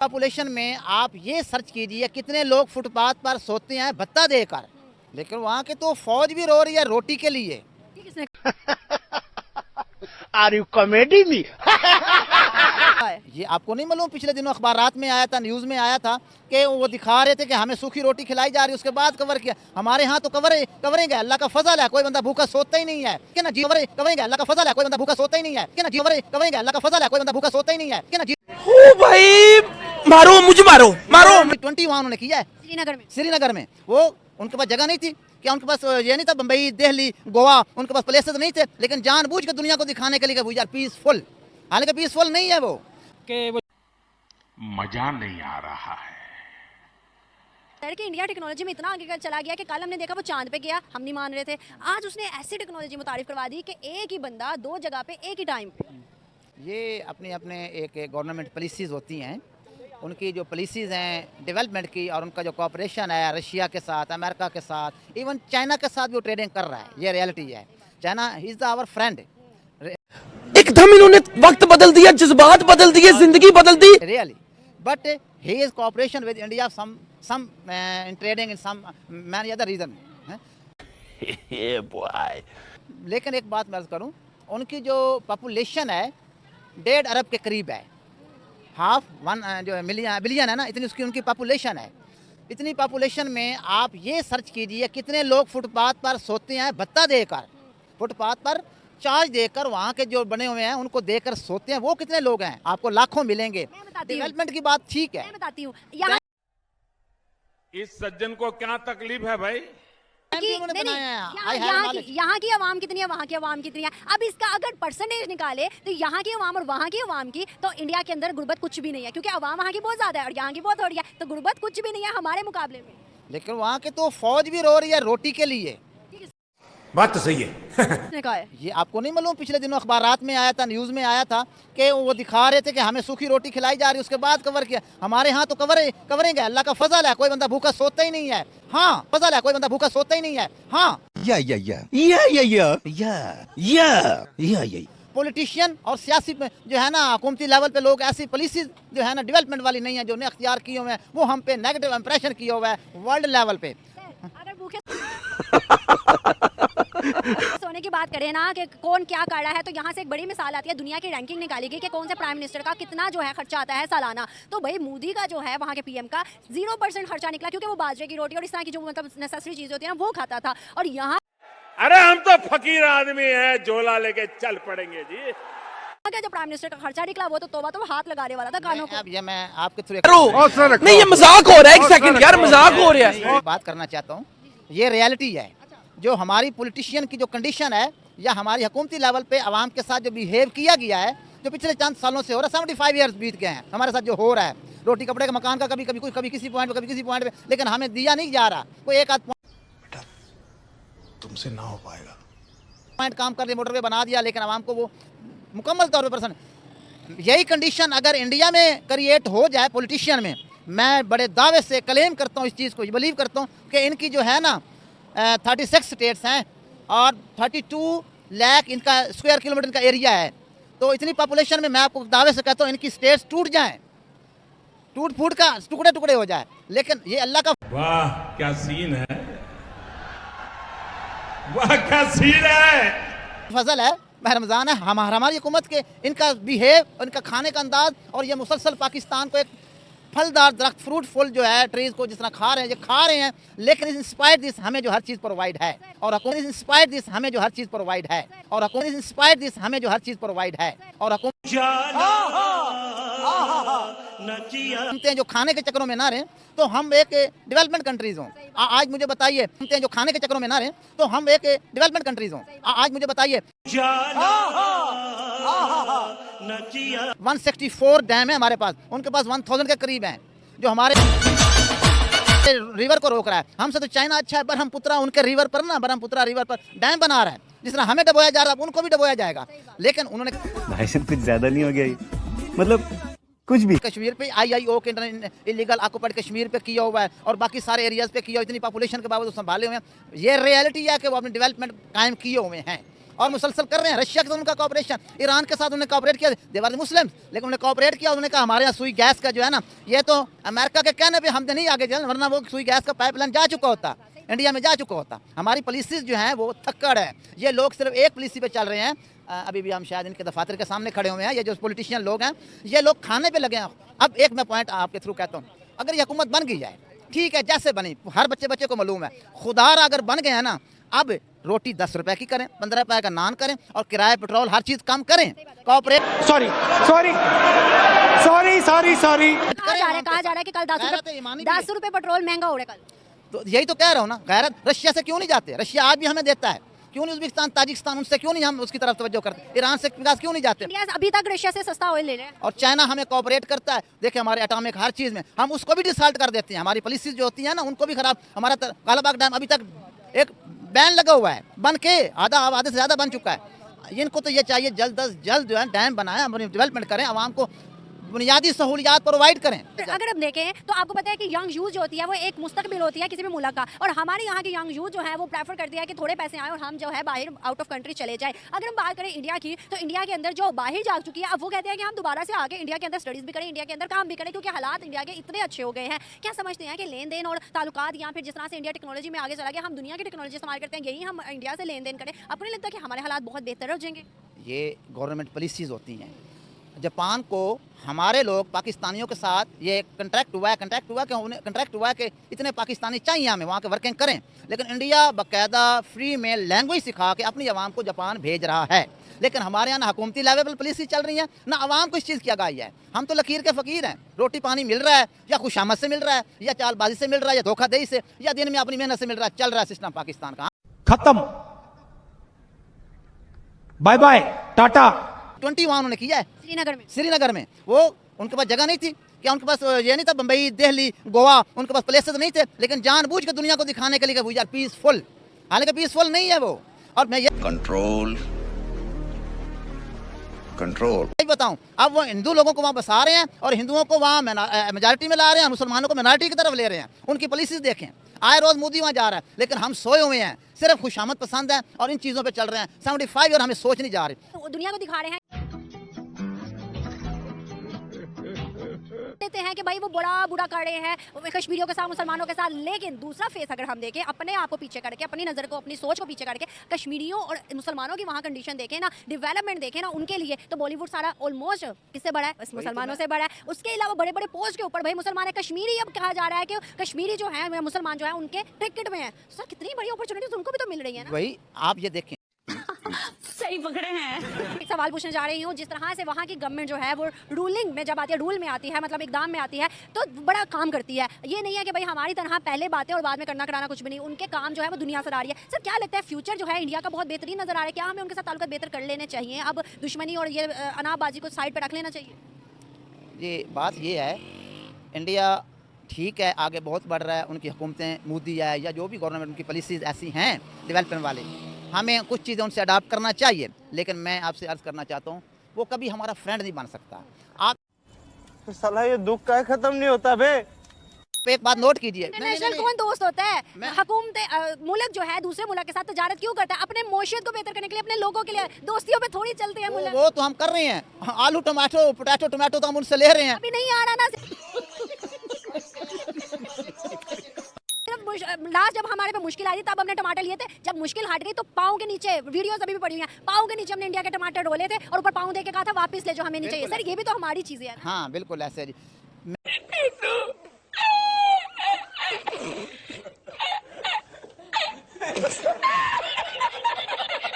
Population में आप ये सर्च कीजिए कितने लोग फुटपाथ पर सोते हैं भत्ता देकर, लेकिन वहाँ के तो फौज भी रो रही है रोटी के लिए। Are you comedy me? ये आपको नहीं मालूम, पिछले दिनों अखबारात में आया था, न्यूज़ में आया था कि वो दिखा रहे थे कि हमें सूखी रोटी खिलाई जा रही है, उसके बाद कवर किया। हमारे यहाँ तो कवरेंगे, अल्लाह का फजल है, कोई बंदा भूखा सोता ही नहीं है कि ना जी। कवरेंगे, अल्लाह का फजल है, कोई बंदा भूखा सोता ही नहीं है कि ना जी। कवरेंगे, अल्लाह का फजल है, कोई बंदा भूखा सोता ही नहीं है कि ना जी। ओ भाई मारो, मुझे मारो मारो। 20 वहाँ उन्होंने किया है श्रीनगर में। वो उनके पास जगह नहीं थी क्या? उनके पास ये नहीं था बम्बई, दिल्ली, गोवा, उनके पास प्लेसेस नहीं थे, लेकिन जानबूझ के दुनिया को दिखाने के लिए वी आर पीसफुल। हालांकि पीसफुल नहीं है वो। मजा नहीं आ रहा है। कि इंडिया टेक्नोलॉजी में इतना आगे चला गया कि कल हमने देखा वो चांद पे गया, हम नहीं मान रहे थे। आज उसने ऐसी टेक्नोलॉजी मुतारिफ करवा दी कि एक ही बंदा दो जगह पे एक ही टाइम पे। ये अपने अपने एक गवर्नमेंट पॉलिसीज़ होती हैं, उनकी जो पॉलिसीज़ हैं डेवलपमेंट की, और उनका जो कॉपरेशन है रशिया के साथ, अमेरिका के साथ, इवन चाइना के साथ भी वो ट्रेडिंग कर रहा है। ये रियलिटी है। China is our friend. एकदम इन्होंने वक्त बदल दिया, जज्बात बदल दिए, जिंदगी बदल दी। Really, but he is cooperation with India some in trading in some many other reason। लेकिन एक बात मैं अर्ज करूं, उनकी जो पॉपुलेशन है 1.5 अरब के करीब है, हाफ वन जो बिलियन है ना, इतनी उसकी उनकी पॉपुलेशन है। इतनी पॉपुलेशन में आप ये सर्च कीजिए कितने लोग फुटपाथ पर सोते हैं भत्ता देकर, फुटपाथ पर चार्ज देकर, वहाँ के जो बने हुए हैं उनको देकर सोते हैं, वो कितने लोग हैं? आपको लाखों मिलेंगे। डेवलपमेंट की बात ठीक है, मैं बताती हूँ यहाँ इस सज्जन को क्या तकलीफ है भाई? यहाँ की आवाम कितनी है, वहाँ की आवाम कितनी है। अब इसका अगर परसेंटेज निकाले तो यहाँ की आवाम और वहाँ की आवाम की, तो इंडिया के अंदर गुर्बत कुछ भी नहीं है, क्योंकि आवाम वहाँ की बहुत ज्यादा है और यहाँ की बहुत थोड़ी है, तो गुर्बत कुछ भी नहीं है हमारे मुकाबले में। लेकिन वहाँ के तो फौज भी रो रही है रोटी के लिए। बात तो सही है। ये आपको नहीं मालूम, पिछले दिनों अखबारात में आया था, न्यूज़ में आया था कि वो दिखा रहे थे कि हमें सूखी रोटी खिलाई जा रही है, उसके बाद कवर किया। हमारे यहाँ तो कवरेंगे, अल्लाह का फजल है, कोई बंदा भूखा सोता ही नहीं है। हाँ, फजल है, कोई बंदा भूखा सोता ही नहीं है। हाँ, पॉलिटिशियन और सियासी जो है ना, हुकूमती लेवल पे लोग ऐसी पॉलिसी जो है ना डेवलपमेंट वाली नहीं है, जो उन्हें अख्तियार किए हुए हैं, वो हम पे नेगेटिव इंप्रेशन किए हुए है वर्ल्ड लेवल पे। अगर भूखे सोने की बात करें ना कि कौन क्या कर रहा है, तो यहाँ से एक बड़ी मिसाल आती है, दुनिया की रैंकिंग निकाली गई कि कौन से प्राइम मिनिस्टर का कितना जो है खर्चा आता है सालाना। तो भाई मोदी का जो है वहाँ के पीएम का 0% खर्चा निकला, क्योंकि वो बाजरे की रोटी और इस तरह की जो मतलब नेसेसरी चीजें होती हैं वो खाता था। और यहाँ अरे हम तो फकीर आदमी है, झोला लेके चल पड़ेंगे जी। जो प्राइम मिनिस्टर का खर्चा निकला वो तो तौबा, तो हाथ लगाने वाला था कानों को। अब ये मैं आपके थ्रू नहीं, ये मजाक हो रहा है, एक सेकंड यार, मजाक हो रहा है। बात करना चाहता हूँ, ये रियलिटी है। जो हमारी पॉलिटिशियन की जो कंडीशन है, या हमारी हुकूमती लेवल पे आवाम के साथ जो बिहेव किया गया है, जो पिछले चंद सालों से हो रहा है, 75 ईयर्स बीत गए हैं हमारे साथ जो हो रहा है, रोटी कपड़े का मकान का, कभी किसी पॉइंट पे, कभी किसी पॉइंट पे, लेकिन हमें दिया नहीं जा रहा। कोई एक आध बेटा तुमसे ना हो पाएगा। पॉइंट काम कर दिया, मोटरवे बना दिया, लेकिन आवाम को वो मुकम्मल तौर पर पसंद। यही कंडीशन अगर इंडिया में क्रिएट हो जाए पॉलिटिशियन में, मैं बड़े दावे से क्लेम करता हूँ, इस चीज़ को बिलीव करता हूँ कि इनकी जो है ना 36 स्टेट्स हैं और 32 लाख इनका स्क्वायर किलोमीटर इनका एरिया है, तो इतनी पॉपुलेशन में मैं आपको दावे से कहता हूँ इनकी स्टेट्स टूट जाएं, टूट फूट का टुकड़े टुकड़े हो जाए। लेकिन ये अल्लाह का वाह क्या सीन है, वाह क्या सीन है, फजल है, रमज़ान है। हमारी हुकूमत के इनका बिहेव, इनका खाने का अंदाज, और ये मुसलसल पाकिस्तान को एक फलदार दरख्त, फ्रूटफुल जो है ट्रीज को जिस तरह खा रहे हैं, ये खा रहे हैं, लेकिन इंस्पायर्ड दिस हमें जो हर चीज़ प्रोवाइड है, और हुकूमत इंस्पायर्ड दिस हमें जो हर चीज़ प्रोवाइड है, और हुकूमत इंस्पायर्ड दिस हमें जो हर चीज़ प्रोवाइड है, और हुकूमतें जो खाने के चक्करों में ना रहें तो हम एक डेवलपमेंट कंट्रीज हों। आज मुझे बताइए, जो खाने के चक्करों में ना रहें तो हम एक डेवलपमेंट कंट्रीज हों। आज मुझे बताइए 164 डैम है हमारे पास, उनके पास 1000 के करीब हैं, जो हमारे रिवर को रोक रहा है। हमसे तो चाइना अच्छा है, ब्रह्मपुत्रा उनके रिवर पर ना, ब्रह्मपुत्रा रिवर पर डैम बना रहा है, जिस तरह हमें डबोया जा रहा है उनको भी डबोया जाएगा। लेकिन उन्होंने भाई साहब कुछ ज्यादा नहीं हो गया ये? मतलब कुछ भी कश्मीर पे IIO के इलीगल ऑक्युपाइड कश्मीर पे किया हुआ है, और बाकी सारे एरियाज पे किया हुआ, इतनी पॉपुलेशन के बावजूद संभाले हुए हैं। ये रियलिटी है कि वो अपनी डेवलपमेंट कायम किए हुए हैं, और मुसलसल कर रहे हैं। रशिया के साथ उनका कॉपरेशन, ईरान के साथ उन्होंने कॉपरेट किया, दे वर मुस्लिम, लेकिन उन्होंने कॉपरेट किया। उन्होंने कहा हमारे यहाँ सुई गैस का जो है ना, ये तो अमेरिका के कहने पे हमने नहीं आगे चल, वरना वो सुई गैस का पाइपलाइन जा चुका होता, इंडिया में जा चुका होता। हमारी पॉलिसीज जो हैं वो थक्कड़ है। ये लोग सिर्फ एक पॉलिसी पे चल रहे हैं। अभी भी हम शायद इनके दफातर के सामने खड़े हुए हैं, ये जो पॉलिटिशियन लोग हैं, ये लोग खाने पे लगे हैं। अब एक मैं पॉइंट आपके थ्रू कहता हूँ, अगर ये हुकूमत बन गई जाए, ठीक है, जैसे बनी, हर बच्चे को मालूम है, खुदारा अगर बन गए हैं ना, अब रोटी 10 रुपए की करें, 15 रुपए का नान करें, और किराया पेट्रोल हर चीज कम करें, कॉपरेट। सॉरी कहा जा रहा है कि कल 10 रुपए पेट्रोल महंगा हो रहा है कल। तो यही तो कह रहा हूँ ना, गैरत। रशिया से क्यों नहीं जाते? रशिया आज भी हमें देता है, क्यों नहीं? उज्बेकिस्तान, ताजिकिस्तान, उनसे क्यों नहीं हम उसकी तरफ तवज्जो करते? ईरान से विकास क्यों नहीं जाते? इंडिया अभी तक रशिया से सस्ता ऑयल ले रहे हैं। और चाइना हमें कोऑपरेट करता है, देखिए हमारे एटॉमिक हर चीज़ में, हम उसको भी डिसॉल्ट कर देते हैं। हमारी पॉलिसीज जो होती है ना, उनको भी खराब। हमारा कालाबाग डैम अभी तक एक बैन लगा हुआ है, बन के आधे से ज़्यादा बन चुका है। इनको तो ये चाहिए जल्द अज जल्द जो है डैम बनाएं, डेवलपमेंट करें, आवाम को बुनियादी सहूलियात प्रोवाइड करें। अगर हम देखें तो आपको पता है कि यंग यूथ जो होती है वो एक मुस्तकबिल होती है किसी भी मुल्क का, और हमारे यहाँ के यंग यूथ जो है वो प्रेफर करती है कि थोड़े पैसे आए और हम जो है बाहर आउट ऑफ कंट्री चले जाए। अगर हम बात करें इंडिया की, तो इंडिया के अंदर जो बाहर जा चुकी है, अब वो कहते हैं कि हम दोबारा से आके इंडिया के अंदर स्टडीज भी करें, इंडिया के अंदर काम भी करें, क्योंकि हालात इंडिया के इतने अच्छे हो गए हैं। क्या समझते हैं कि लेन देन और ताल्लुकात, या फिर जिस तरह से इंडिया टेक्नोलॉजी में आगे चला गया, हम दुनिया की टेक्नोलॉजी इस्तेमाल करते हैं, यही हम इंडिया से लेन देन करें? आपको नहीं लगता कि हमारे हालात बहुत बेहतर हो जाएंगे? ये गवर्नमेंट पॉलिसीज होती हैं। जापान को हमारे लोग पाकिस्तानियों के साथ ये कंट्रैक्ट हुआ कि इतने पाकिस्तानी चाहिए हमें वहाँ के वर्किंग करें, लेकिन इंडिया बाकायदा फ्री में लैंग्वेज सिखा के अपनी आवाम को जापान भेज रहा है। लेकिन हमारे यहाँ ना हुकूमती लेवल पर पॉलिसी चल रही है, ना आवाम को इस चीज़ की आगाही है। हम तो लकीर के फ़कीर हैं, रोटी पानी मिल रहा है या खुशामद से मिल रहा है, या चालबाजी से मिल रहा है, या धोखाधड़ी से, या दिन में अपनी मेहनत से मिल रहा है। चल रहा है सिस्टम पाकिस्तान का। खत्म, बाय बाय, टाटा। 20 वहाँ उन्होंने किया है श्रीनगर में। वो उनके पास जगह नहीं थी क्या? उनके पास ये नहीं था बम्बई, दिल्ली, गोवा, उनके पास प्लेसेस नहीं थे, लेकिन जानबूझ के दुनिया को दिखाने के लिए वी आर पीसफुल, हालांकि पीसफुल नहीं है वो। और मैं ये कंट्रोल बताऊं, अब वो हिंदू लोगों को वहाँ बसा रहे हैं और हिंदुओं को वहाँ मेजॉरिटी में ला रहे हैं, मुसलमानों को माइनॉरिटी की तरफ ले रहे हैं। उनकी पॉलिसीज देखें, आए रोज मोदी वहाँ जा रहा है, लेकिन हम सोए हुए हैं, सिर्फ खुशामद पसंद है और इन चीज़ों पे चल रहे हैं 75, और हमें सोच नहीं जा रही। तो दुनिया को दिखा रहे हैं देते हैं कि भाई वो बड़ा बुरा कर रहे हैं कश्मीरियों के साथ, मुसलमानों के साथ, लेकिन दूसरा फेस अगर हम देखें, अपने आप को पीछे करके, अपनी नज़र को, अपनी सोच को पीछे करके, कश्मीरियों और मुसलमानों की वहाँ कंडीशन देखें ना, डेवलपमेंट देखें ना, उनके लिए तो बॉलीवुड सारा ऑलमोस्ट किससे बड़ा है? मुसलमानों से बड़ा है। उसके अलावा बड़े बड़े पोस्ट के ऊपर भाई मुसलमान है। कश्मीरी अब कहा जा रहा है कि कश्मीरी जो है, मुसलमान जो है, उनके क्रिकेट में है। सर कितनी बड़ी अपॉर्चुनिटीज उनको भी तो मिल रही है ना। वही आप ये देखें, सही पकड़े हैं। एक सवाल पूछने जा रही हूँ, जिस तरह से वहाँ की गवर्नमेंट जो है वो रूलिंग में जब आती है, रूल में आती है, मतलब इकदाम में आती है, तो बड़ा काम करती है। ये नहीं है कि भाई हमारी तरह पहले बातें और बाद में करना कराना कुछ भी नहीं, उनके काम जो है वो दुनिया से आ रही है। सर क्या लगता है फ्यूचर जो है इंडिया का बहुत बेहतरीन नजर आ रहा है? क्या हमें उनके साथ ताल्लुक बेहतर कर लेने चाहिए? अब दुश्मनी और ये अनाबाजी को साइड पर रख लेना चाहिए? ये बात ये है, इंडिया ठीक है आगे बहुत बढ़ रहा है, उनकी हुकूमतें, मोदी है या जो भी गवर्नमेंट, उनकी पॉलिसीज़ ऐसी हैं डेवलपमेंट वाली, हमें कुछ चीज़ें उनसे अडॉप्ट करना चाहिए। लेकिन मैं आपसे अर्ज़ करना चाहता हूँ, वो कभी हमारा फ्रेंड नहीं बन सकता। आप साला ये दुख का खत्म नहीं होता बे। एक बात नोट कीजिए, इंटरनेशनल कौन दोस्त होता है? हुकूमत मुल्क जो है दूसरे मुल्क के साथ तजारत क्यों करता है? अपने मौशियत को बेहतर करने के लिए, अपने लोगों के लिए। दोस्तियों पे थोड़ी चलते हैं मुल्क। वो तो हम कर रहे हैं, आलू टमाटो पोटैटो टमाटो तो हम उनसे ले रहे हैं। अभी नहीं आ रहा ना। लास्ट जब हमारे पे मुश्किल आई थी तब हमने टमाटर लिए थे, जब मुश्किल हट गई तो पाँव के नीचे, वीडियोस अभी भी पड़ी हुई हैं, पाँव के नीचे हमने इंडिया के टमाटर डोले थे और ऊपर पाँव दे के कहा था वापस ले जो हमें नहीं चाहिए। सर ये भी तो हमारी चीजें हैं। हाँ बिल्कुल ऐसे जी।